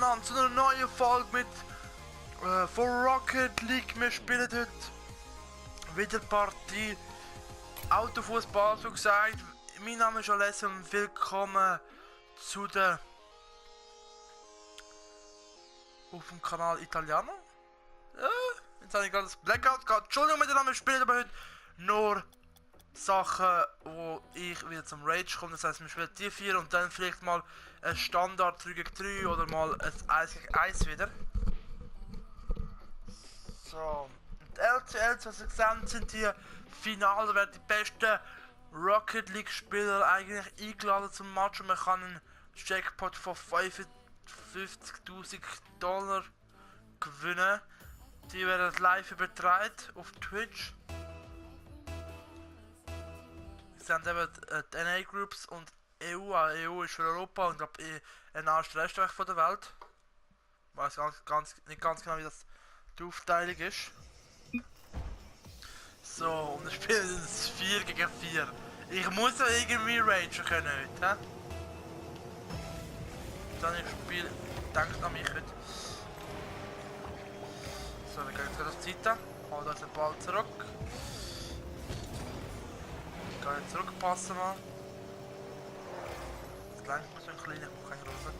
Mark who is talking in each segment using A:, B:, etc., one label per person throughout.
A: miteinander zu einer neuen Folge mit von Rocket League. Wir spielen heute wieder Partie Autofußball, so gesagt. Mein Name ist Alessio und willkommen zu der auf dem Kanal Italiano. Ja, jetzt habe ich gerade das Blackout gehabt. Entschuldigung miteinander, wir spielen aber heute nur Sachen, wo ich wieder zum Rage komme. Das heisst, wir spielen die 4 und dann vielleicht mal ein Standard 3 gegen 3 oder mal ein 1 gegen 1 wieder. So, und LCL, was ihr gesehen sind hier Finale, werden die besten Rocket League Spieler eigentlich eingeladen zum Match und man kann einen Jackpot von $55.000 gewinnen. Die werden live übertragen auf Twitch. Sind eben die NA Groups und EU. EU ist für Europa und glaube ich ein Österreich von der Welt. Ich weiß nicht ganz genau, wie das die Aufteilung ist. So, und das Spiel ist 4 gegen 4. Ich muss ja irgendwie ragen können heute. He? Dann ich spiele, denkt an mich heute. So, wir gehen jetzt auf die Seite. Hol da den Ball zurück. Kann ich zurückpassen mal. Das lenkt mir so ein kleiner, ich brauche keinen großen.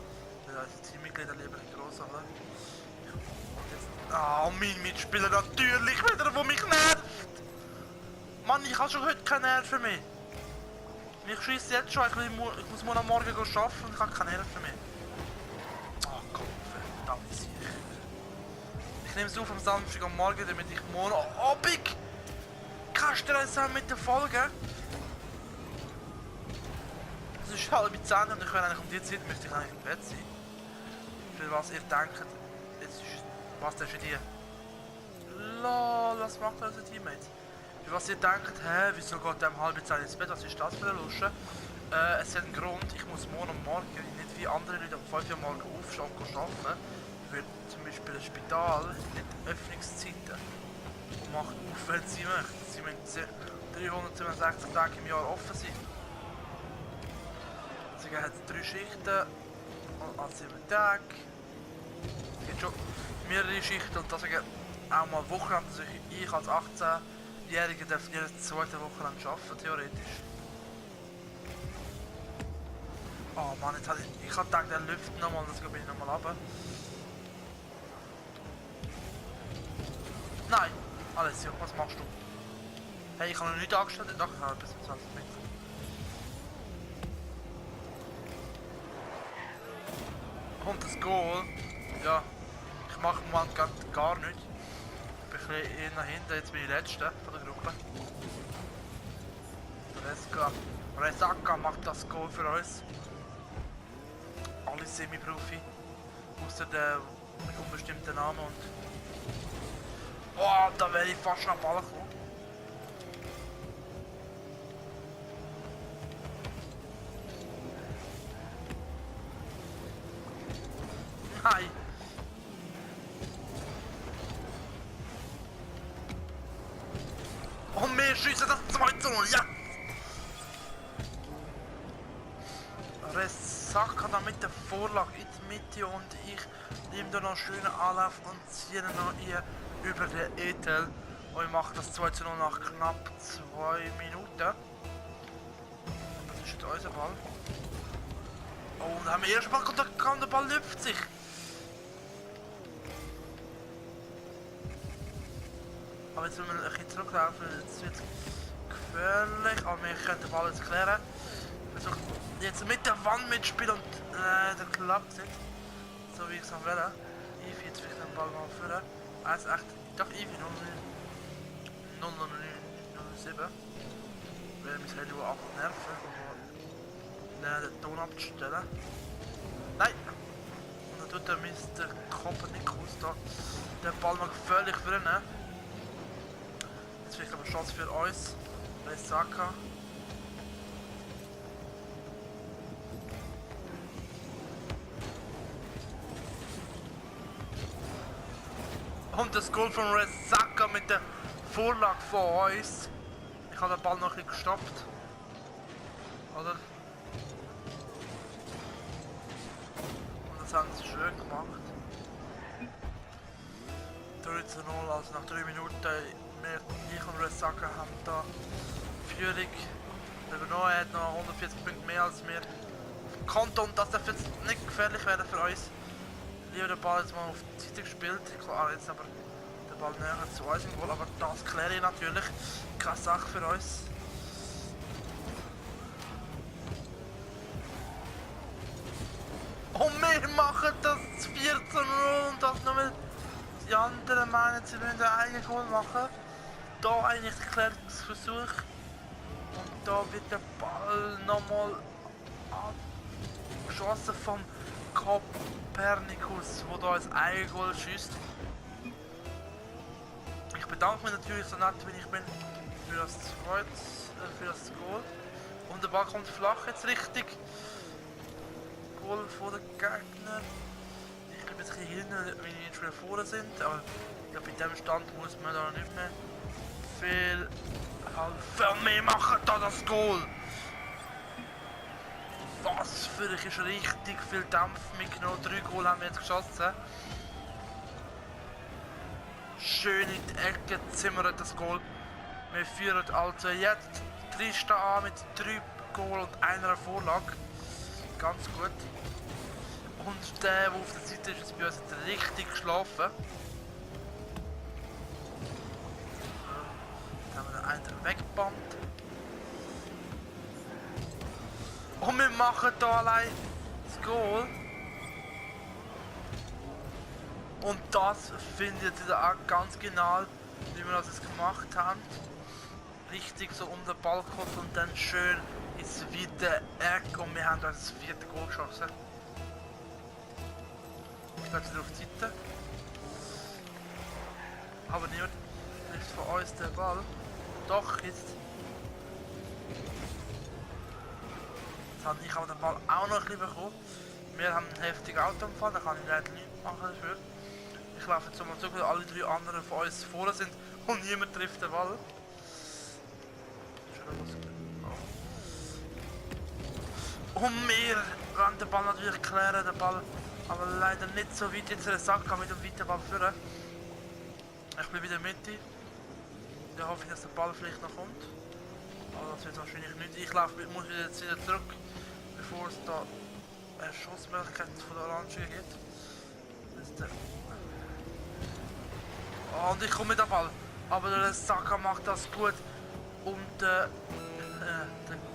A: Da ist ein Teammitglied lieber ein grosser, oder? Und jetzt. Ah, mein Mitspieler natürlich wieder, der mich nervt! Mann, ich habe schon heute keine Nerven mehr. Mich schießt jetzt schon, ich muss morgen Morgen arbeiten und ich habe keine Nerven mehr. Oh Gott, verdammt sicher. Ich nehme es auf am Samstag am Morgen, damit ich morgen Abend keinen Stress habe mit der Folge. Es ist halb 10 und ich will eigentlich um die Zeit müsste ich eigentlich im Bett sein. Für was ihr denkt, jetzt ist, was das für die? Lol, was macht unser Teammate? Für was ihr denkt, hä, wieso geht der um halb 10 ins Bett, was ist das für eine Lusche? Es hat einen Grund, ich muss morgen am Morgen nicht wie andere Leute um 5 Uhr morgen aufstehen und arbeiten. Weil zum Beispiel ein Spital nicht Öffnungszeiten und macht auf, wenn sie möchten. Sie müssen 367 Tage im Jahr offen sein. Sie hat 3 Schichten an 7 Tagen. Es gibt schon mehrere Schichten und deswegen auch mal Wochenende. Also ich als 18-Jähriger darf jede zweite Woche lang arbeiten, theoretisch. Oh Mann, jetzt habe ich habe gedacht, der lüftet nochmal, deswegen bin ich nochmal runter. Nein! Alessio, was machst du? Hey, ich habe noch nicht angestellt, doch, ich habe bis 20 Meter. Und das Goal, ja, ich mache im Moment gar nichts. Ich bin ein bisschen eher nach hinten, jetzt bin ich Letzter von der Gruppe. Resaka macht das Goal für uns. Alle Semi-Profi. Außer der mit unbestimmten Namen und... Oh, da wäre ich fast nach Ball gekommen. Nein! Und wir schiessen das 2:0, ja! Resaka da mit der Vorlage in die Mitte und ich nehme da noch einen schönen Anlauf und ziehe noch hier über den Ethel. Und ich mache das 2:0 nach knapp 2 Minuten. Das ist jetzt unser Ball. Oh, und dann haben wir erst mal Kontakt gehabt, der Ball lüpft sich. Aber jetzt müssen wir ein bisschen zurücklaufen, jetzt wird es gefährlich, aber wir können den Ball jetzt klären. Ich versuche jetzt mit der Wand mitspielen und der klappt nicht. So wie ich es am will. Ivy jetzt vielleicht den Ball mal führen. 1,8, doch Ivy 0,07. Weil wir Radio 8 nerven, den Ton abzustellen. Nein! Und dann tut der Mr. Kopernikus da den Ball noch völlig drinnen. Jetzt vielleicht aber eine Chance für uns. Resaka. Und das Goal von Resaka mit der Vorlage von uns. Ich habe den Ball noch ein bisschen gestoppt. Oder? Und Das haben sie schön gemacht. 3:0, also nach 3 Minuten. Ich und Resaka haben da Führung übernommen. Er hat noch 140 Punkte mehr als wir auf dem Konto und das darf jetzt nicht gefährlich werden für uns. Lieber den Ball jetzt mal auf die Seite gespielt. Klar, jetzt aber der Ball näher zu uns im Goal, aber das kläre ich natürlich. Keine Sache für uns. Und wir machen das 14:0 und das nur weil die anderen meinen, sie wollen ein eigenes Goal machen. Da eigentlich der Klärungsversuch. Und da wird der Ball nochmal abgeschossen vom Copernicus, der da ein eigenes Goal schießt. Ich bedanke mich natürlich so nett, wie ich bin, für das Goal. Und der Ball kommt flach jetzt richtig. Goal von den Gegnern. Ich bin jetzt ein bisschen hinten, wenn die schon vorne sind, aber ja, bei dem Stand muss man da nicht mehr viel helfen. Wir machen da das Goal! Was für ich ist richtig viel Dampf mitgenommen. 3 Goal haben wir jetzt geschossen. Schön in die Ecke zimmert das Goal. Wir führen also jetzt Tristan an mit 3 Goal und einer Vorlage. Ganz gut. Und der auf der Seite ist jetzt bei uns jetzt richtig geschlafen. Jetzt haben wir den einen weggebannt. Und wir machen hier allein das Goal. Und das findet ihr auch ganz genau, wie wir das jetzt gemacht haben. Richtig so um den Ball gekommen und dann schön ins weite Eck und wir haben das 4. Goal geschossen. Ich gehe wieder auf die Seite. Aber niemand trifft von uns den Ball. Doch, jetzt. Jetzt habe ich aber den Ball auch noch ein bisschen bekommen. Wir haben einen heftigen Autounfall, da kann ich leider nichts machen dafür. Ich laufe jetzt mal so, weil alle 3 anderen von uns vorne sind und niemand trifft den Ball. Und wir wollen den Ball natürlich klären, den Ball, aber leider nicht so weit jetzt in den Sack mit dem weiten Ball führen. Ich bin wieder in der Mitte. Da hoffe ich, dass der Ball vielleicht noch kommt. Aber das wird wahrscheinlich nicht. Ich muss jetzt wieder zurück, bevor es da eine Schussmöglichkeit von der Orange gibt. Oh, und ich komme mit dem Ball. Aber der Saka macht das gut. Und der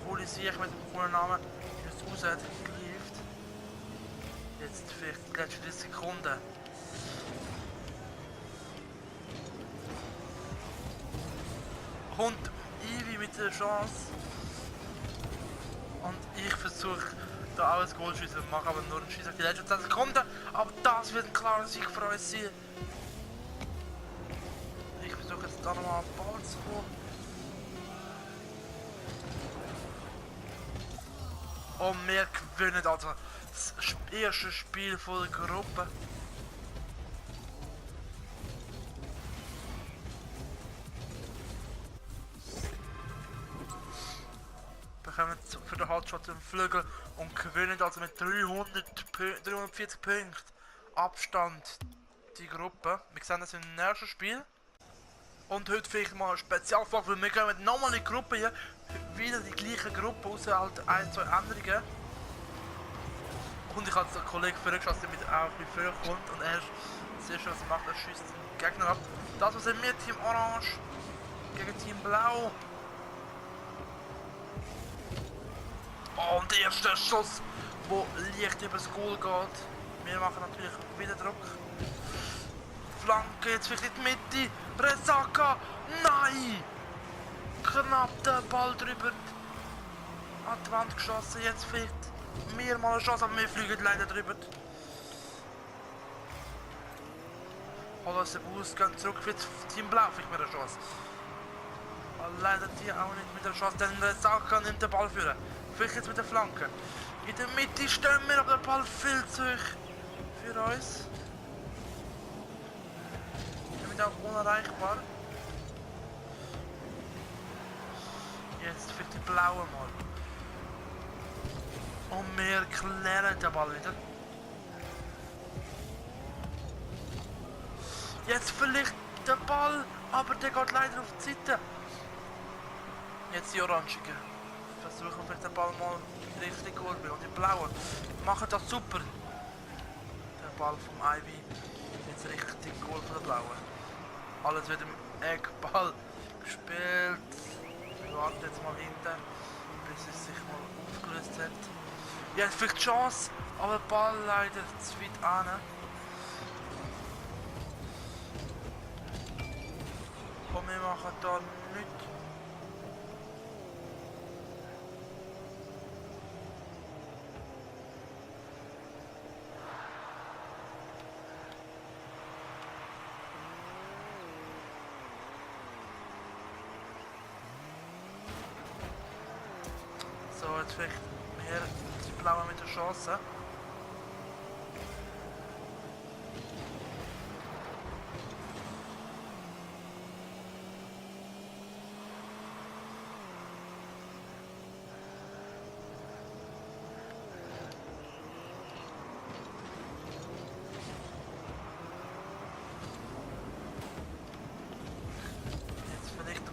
A: Goalie sehe ich mit dem coolen Namen ist raus, hat geliefert. Jetzt vielleicht die letzte Sekunde. Und Ivi mit der Chance. Und ich versuche da auch ein Goal zu schießen, mache aber nur einen Schuss auf die letzten 10 Sekunden. Aber das wird ein klarer Sieg für uns sein. Ich versuche jetzt da nochmal einen Ball zu kommen. Und wir gewinnen also das erste Spiel von der Gruppe. Wir kommen für den Hotshot im Flügel und gewinnen also mit 340 Punkten Abstand die Gruppe. Wir sehen das im nächsten Spiel. Und heute vielleicht mal eine Spezialfolge, weil wir gehen mit nochmal in die Gruppe hier. Wieder die gleiche Gruppe, außer halt 1, 2 Änderungen. Und ich habe einen Kollegen vorgeschossen, der mit auch ein bisschen kommt. Und er sehr schön, was er macht, er schießt den Gegner ab. Das was sind wir, Team Orange gegen Team Blau. Oh, und der erste Schuss, der leicht über das Goal geht. Wir machen natürlich wieder Druck. Flanke jetzt vielleicht in die Mitte. Resaka! Nein! Knapp der Ball drüber an die Wand geschossen. Jetzt vielleicht mehrmals eine Chance, aber wir fliegen leider drüber. Holen sie Bus, gehen zurück für das Team Blau, vielleicht mit der Chance. Aber leider die auch nicht mit der Chance, denn Resaka nimmt den Ball führen. Vielleicht jetzt mit der Flanke. In der Mitte stehen wir, aber der Ball viel zu hoch für uns. Auch unerreichbar. Jetzt für die Blaue mal. Und wir klären den Ball wieder. Jetzt vielleicht der Ball, aber der geht leider auf die Seite. Jetzt die Orangige. Versuchen vielleicht den Ball mal richtig gut und die Blauen machen das super. Der Ball vom Ivy. Jetzt richtig Goal von der Blauen. Alles wird im Eckball gespielt. Wir warten jetzt mal hinten, bis es sich mal aufgelöst hat. Jetzt vielleicht die Chance, aber der Ball leider zu weit an. Und wir machen da nichts. So, jetzt vielleicht mehr die Blauen mit der Chance.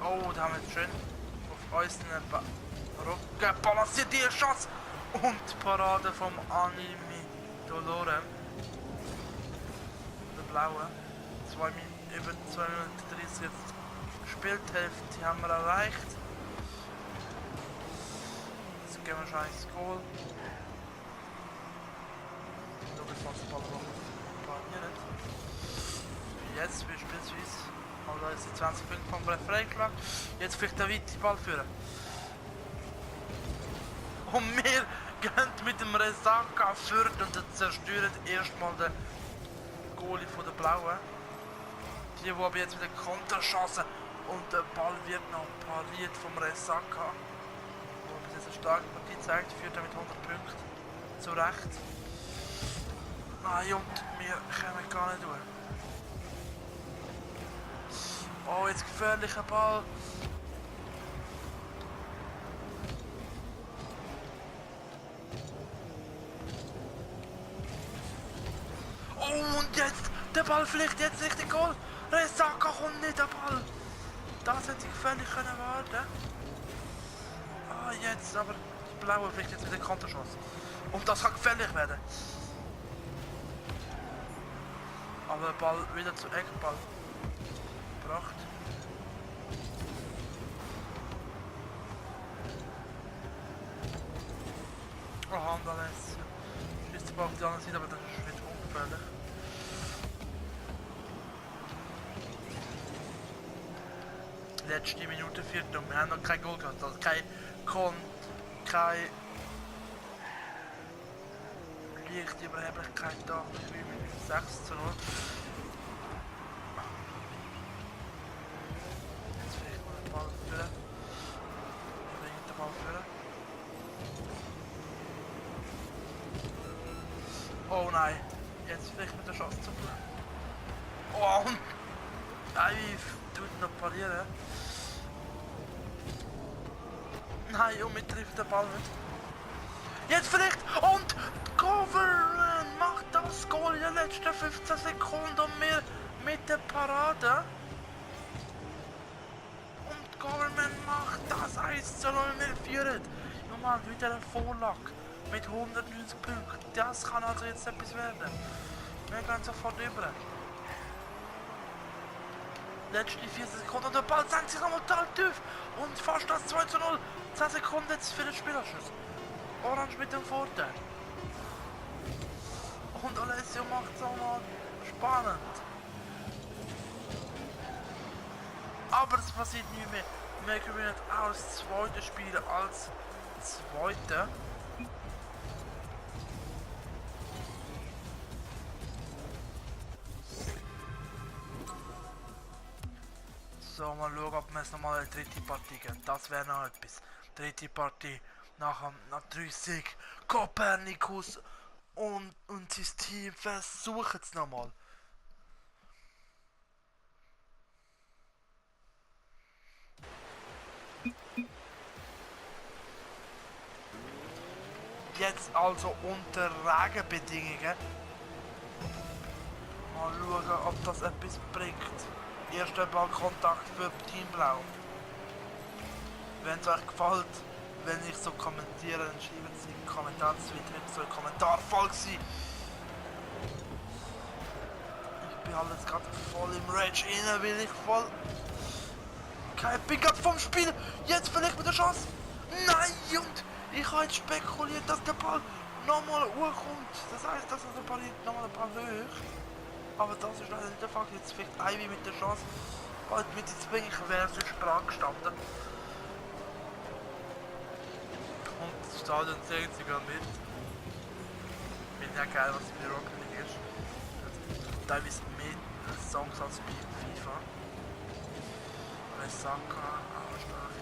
A: Oh, da haben wir jetzt schön auf unseren Rücken balanciert die Chance und Parade vom Anime Dolore. Der Blaue. Über 2 Minuten 30 jetzt gespielt, die Hälfte haben wir erreicht. Jetzt gehen wir wahrscheinlich ins Goal. So wie fast Ball pariert. Jetzt beispielsweise. Also jetzt die 20 Punkte vom Referee geschlagen. Jetzt vielleicht der weite Ball führen. Und wir gehen mit dem Resaka fort und zerstören erstmal den Goalie von der Blauen. Die aber jetzt mit der Konterchance und der Ball wird noch pariert vom Resaka. Der bis jetzt eine starke Partie zeigt, führt er mit 100 Punkten. Zu Recht. Nein, und wir kommen gar nicht durch. Oh, jetzt gefährlicher Ball. Oh, und jetzt der Ball fliegt jetzt richtig Goal. Resaka kommt nicht der Ball. Das hätte gefährlich können werden. Ah, jetzt aber die Blaue fliegt jetzt mit der Konterchance. Und das kann gefährlich werden. Aber der Ball wieder zu Eckball. Gebracht. Oh, Handales. Ist der Ball auf die andere Seite, aber das ist nicht ungefährlich. Letzte Minute 4 und wir haben noch kein Goal gehabt, also kein leichte Überheblichkeit da, wie mit 6 zu 0. Jetzt vielleicht mal den Ball führen. Bringt den Ball führen. Oh nein, jetzt vielleicht mit der Chance zu tun. Oh, und Ivy tut noch parieren. Nein, und mit trifft der Ball nicht. Jetzt vielleicht und Government macht das Goal in den letzten 15 Sekunden und wir mit der Parade. Und Government macht das 1 zu 0, wir führen. Ja Mann, wieder eine Vorlage mit 190 Punkten. Das kann also jetzt etwas werden. Wir gehen sofort über. Letzte 4 Sekunden und der Ball senkt sich nochmal total tief. Und fast das 2 zu 0. 10 Sekunden jetzt für den Spielerschuss. Orange mit dem Vorteil. Und Alessio macht es auch noch spannend. Aber es passiert nicht mehr. Wir gewinnen auch das zweite Spiel als zweite. So, mal schauen, ob wir es nochmal eine dritte Partie gehen. Das wäre noch etwas. Dritte Partie nach 3 Sieg. Copernicus und sein Team versuchen es nochmal. Jetzt also unter Regenbedingungen. Mal schauen, ob das etwas bringt. Erster Ballkontakt für Team Blau. Wenn es euch gefällt, wenn ich so kommentiere, dann schreibt es in die Kommentare. Das wird nicht so ein Kommentar voll sein. Ich bin halt jetzt gerade voll im Rage rein, weil ich voll... Ich bin gerade vom Spiel. Jetzt vielleicht mit der Chance. Nein, und ich habe jetzt spekuliert, dass der Ball nochmal hochkommt. Das heisst, dass der Ball nochmal ein paar hoch. Aber das ist leider nicht der Fall. Jetzt vielleicht Ivy mit der Chance, bald mit ins Bringen. Ich wäre auf der Sprache gestanden. Und das Stadion zählt sogar mit. Ich finde ja geil, was bei Rocket League ist. Teilweise mehr Songs als bei FIFA. Saka, auch stark.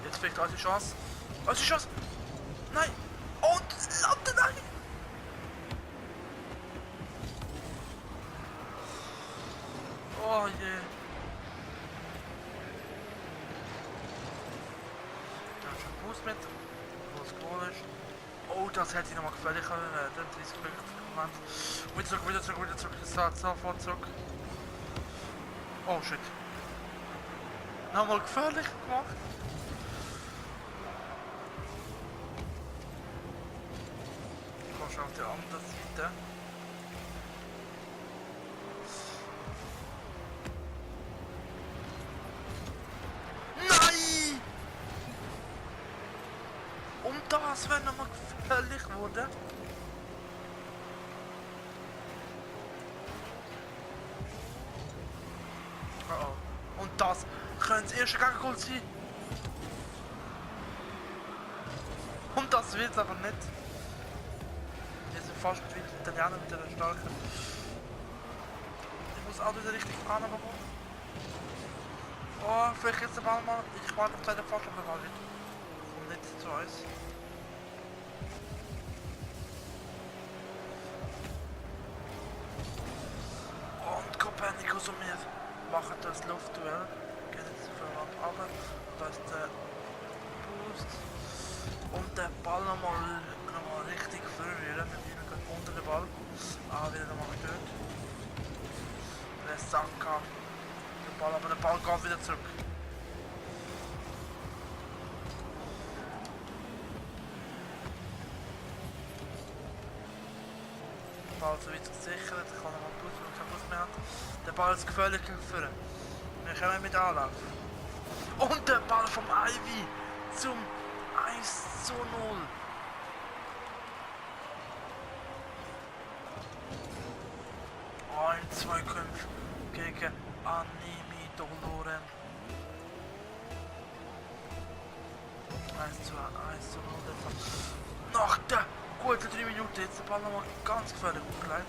A: Jetzt vielleicht auch die Chance. Was ist die Chance? Nein! Und Latte, nein! Oh je. Da ist ein Boost mit, wo es Goal ist. Oh, das hätte ich nochmal gefällig können werden. 30 Punkte im Moment. Wieder zurück. Sofort zurück. Oh shit. Nochmal gefährlich gemacht. Ich komme schon auf die andere Seite. Nein! Und das wäre nochmal gefährlich geworden. Oh. Und das könnte das erste Gegengoal sein. Und das wird es aber nicht. Wir sind fast wie die Italiener mit der starken. Ich muss auch wieder richtig anbekommen. Oh, vielleicht jetzt der Ball mal. Ich warte auf den Fast, aber der Ball wird. Und nicht zu uns. Und Copernicus und wir machen das Luftduell. Gehen jetzt von der Wand runter. Da ist der Boost. Und der Ball nochmal richtig verwirren. Wir bleiben gerade unter den Ball. Ah, wieder nochmal gestört. Der Saka. Der Ball, aber der Ball geht wieder zurück. Der Ball so weit gesichert. Ich kann nochmal Boost, weil ich keinen Boost mehr habe. Der Ball ist gefährlich geführt. Wir kommen mit Anlauf. Und der Ball vom Ivy zum 1:0. Ein Zweikampf gegen Animi Doloren. 1:0. Nach der guten 3 Minuten jetzt der Ball nochmal ganz gefährlich umgeleitet.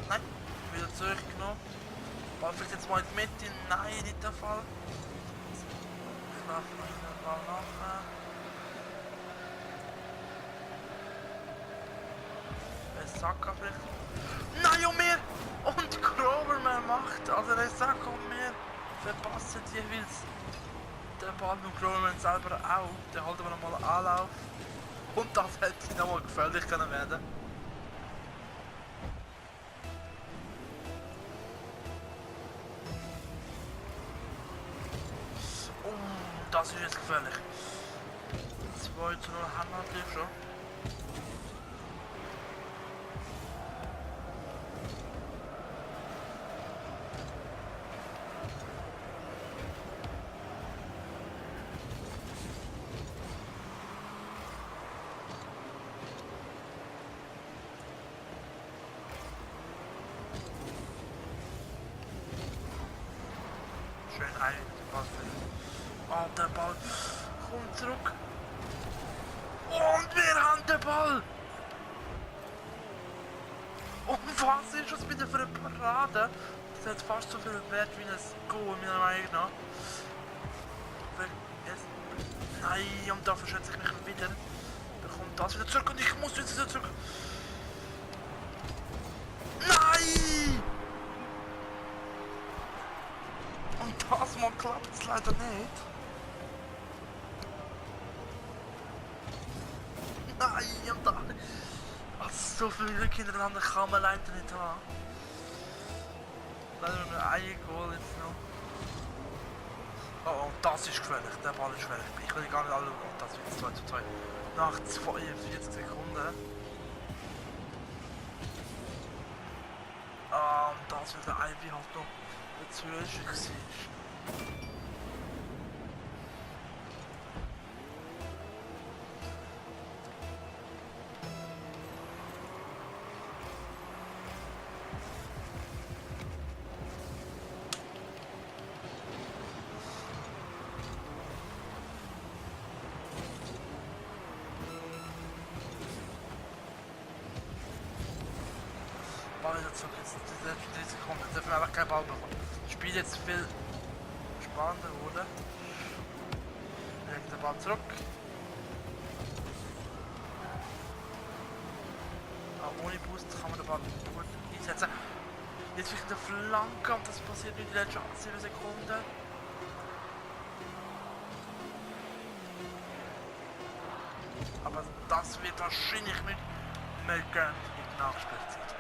A: Nein, wieder zurückgenommen. Ball fliegt jetzt mal in die Mitte. Nein, nicht der Fall. Ich laufe den Ball nach. Saka vielleicht. Nein, und mir! Und Groverman macht. Also der Saka und mir verpassen jeweils den Ball mit Groverman selber auch. Der halten wir nochmal Anlauf. Und das hätte nochmal gefährlich können werden. Das ist jetzt gefährlich. 2:0 haben wir natürlich schon. Schön ein, oh, der Ball kommt zurück. Und wir haben den Ball. Und was ist das bitte für eine Parade? Das hat fast so viel Wert wie ein Goal, meiner Meinung nach. Nein, und da verschätze ich mich wieder. Da kommt das wieder zurück und ich muss jetzt wieder zurück. Nein! Und das mal klappt es leider nicht. Nein, und da... Also, so viele Glück hintereinander kann man leider nicht haben. Leider nur ein Goal jetzt noch. Oh, das ist gefährlich, der Ball ist gefährlich. Ich will gar nicht anschauen. Oh, das wird 2:2. Nach 42 Sekunden. Und das wird der Ivy halt noch dazwischen gewesen. Ball wieder zurück, jetzt die Sekunden, jetzt dürfen wir einfach keinen Ball bekommen. Das Spiel jetzt viel spannender, oder? Direkt der Ball zurück. Auch ohne Boost kann man den Ball gut einsetzen. Jetzt wirklich der Flanke und das passiert in den letzten 7 Sekunden. Aber das wird wahrscheinlich nicht mehr gern in der Nachspielzeit.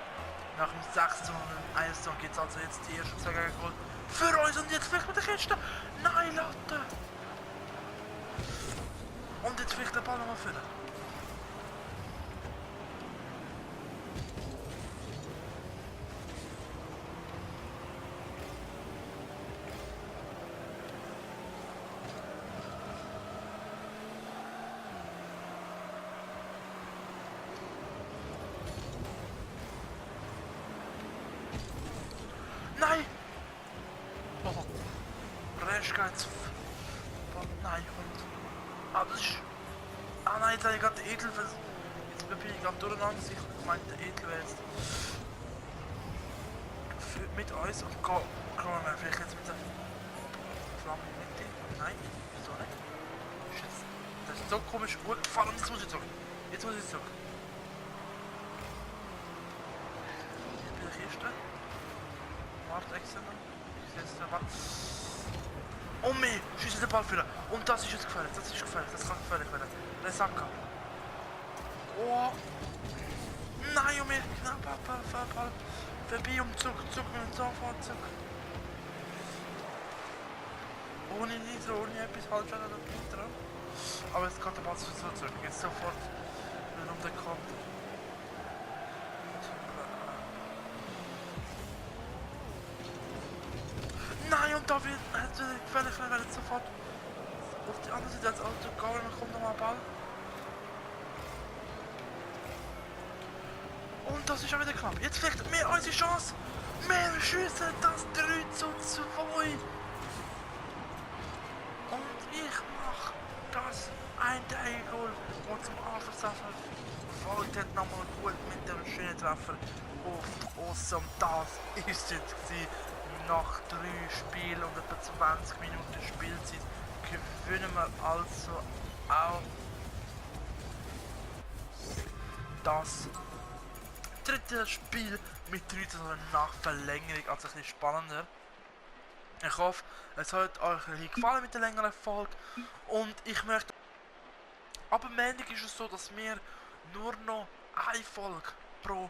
A: Nach dem 6. und dem 1. geht es also jetzt die ersten 2 Gegengol für uns und jetzt vielleicht mit der Kiste. Nein, Latte! Und jetzt vielleicht den Ball nochmal füllen. Nein! Oh, Reschka jetzt. Nein, und. Ah, das ist. Ah nein, jetzt habe ich gerade den Edel. Jetzt bin ich gerade durcheinander. Ich meinte, der Edel wäre jetzt. Mit uns und kommen wir vielleicht jetzt mit der Flamme mit dem. Nein, wieso nicht? Das ist so komisch gut gefallen und jetzt muss ich zurück. Jetzt muss ich zurück. Jetzt bin ich Kiste. Warte extra noch. Ich setze den Ball. Oh meh, schieße den Ball wieder. Und das ist jetzt gefährlich, das ist gefährlich, das kann gefährlich werden. Der Saka. Oh. Nein, oh meh, knapp Ball. Vorbei und zurück mit dem Zahnfahrzeug. Ohne Nitro, ohne etwas falsch oder Nitro. Aber jetzt kann der Ball so zurück. Jetzt sofort wieder um den Kant. Nein, und da wird gefährlich werden sofort auf die andere Seite als Auto gehen und dann kommt nochmal ein Ball. Und das ist auch wieder knapp. Jetzt vielleicht mehr unsere Chance. Mehr Schüsse, das 3:2. Und ich mache das ein Goal. Und zum Anschluss folgt hat nochmal gut mit dem schönen Treffer auf Awesome. Das ist jetzt gewesen. Nach 3 Spielen und etwa 20 Minuten Spielzeit gewinnen wir also auch das dritte Spiel mit 3:0 nach Verlängerung, also ein bisschen spannender. Ich hoffe, es hat euch ein bisschen gefallen mit der längeren Folge und ich möchte... Aber am Ende ist es so, dass wir nur noch eine Folge pro